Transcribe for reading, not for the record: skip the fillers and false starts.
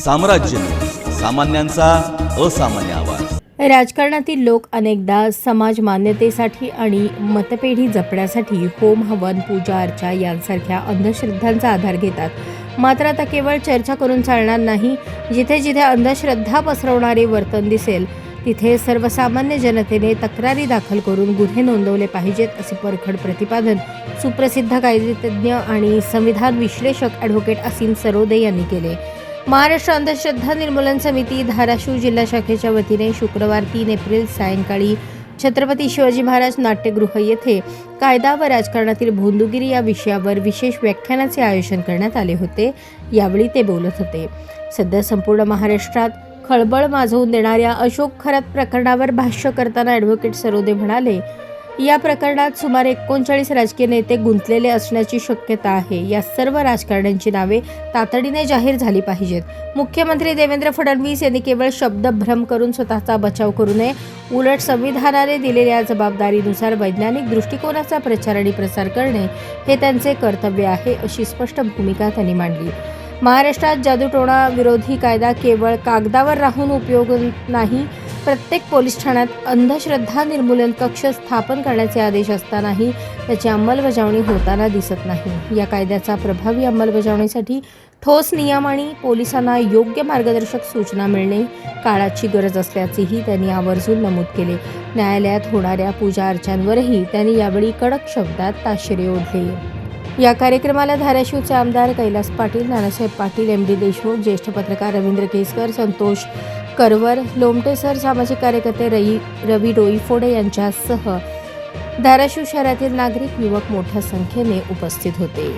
साम्राज्य, सामान्यांचा असामान्य आवाज। राजकारणातील लोक अनेकदा समाज मान्यतेसाठी आणि मतपेढी जपण्यासाठी होम हवन, पूजा अर्चा यांसारख्या अंधश्रद्धांचा आधार घेतात। मात्र आता केवळ चर्चा करून चालणार नाही। जिथे जिथे अंधश्रद्धा पसरवणारे वर्तन दिसेल तिथे सर्वसामान्य जनतेने तक्रारी दाखल करून गुन्हे नोंदवले पाहिजेत, असे परखड प्रतिपादन सुप्रसिद्ध कायदेतज्ञ आणि संविधान विश्लेषक ॲडव्होकेट असीम सरोदे यांनी केले। महाराष्ट्र अंधश्रद्धा निर्मूलन समिती धाराशिव जिल्हा शाखेच्या वतीने शुक्रवार 3 एप्रिल सायंकाळी छत्रपती शिवाजी महाराज नाट्यगृह येथे कायदा व राजकारणातील भोंदूगिरी या विषयावर विशेष व्याख्यानाचे आयोजन करण्यात आले होते। यावेळी ते बोलत होते। सध्या संपूर्ण महाराष्ट्रात खळबळ माजवून देणाऱ्या अशोक खरात प्रकरणावर भाष्य करताना ॲडव्होकेट सरोदे म्हणाले, या प्रकरणात सुमारे 39 राजकीय नेते गुंतलेले असण्याची शक्यता आहे। या सर्व राजकारण्यांची नावे तातडीने जाहीर झाली पाहिजेत। मुख्यमंत्री देवेंद्र फडणवीस यांनी केवळ शब्दभ्रम करून स्वतःचा बचाव करू नये, उलट संविधानाने दिलेल्या जबाबदारीनुसार वैज्ञानिक दृष्टिकोनाचा प्रचार आणि प्रसार करणे हे त्यांचे कर्तव्य आहे, अशी स्पष्ट भूमिका त्यांनी मांडली। महाराष्ट्रात जादूटोणा विरोधी कायदा केवळ कागदावर राहून उपयोग नाही। प्रत्येक पोलीस ठाण्यात अंधश्रद्धा निर्मूलन कक्ष स्थापन करण्याचे आदेश असतानाही त्याची अंमलबजावणी होताना दिसत नाही। या कायद्याचा प्रभावी अंमलबजावणीसाठी ठोस नियम आणि पोलिसांना योग्य मार्गदर्शक सूचना मिळणे काळाची गरज असल्याचेही त्यांनी आवर्जून नमूद केले। न्यायालयात होणाऱ्या पूजा अर्चांवरही त्यांनी यावेळी कडक शब्दात ताशेरे ओढले। या कार्यक्रमाला धाराशिवचे आमदार कैलास पाटील, नानासाहेब पाटील, एम.डी. देशमुख, ज्येष्ठ पत्रकार रवींद्र केसकर, संतोष करवर, लोमटेसर, सामाजिक कार्यकर्ते रवी डोईफोडे यांच्यासह धाराशिव शहरातील नागरिक, युवक मोठ्या संख्येने उपस्थित होते।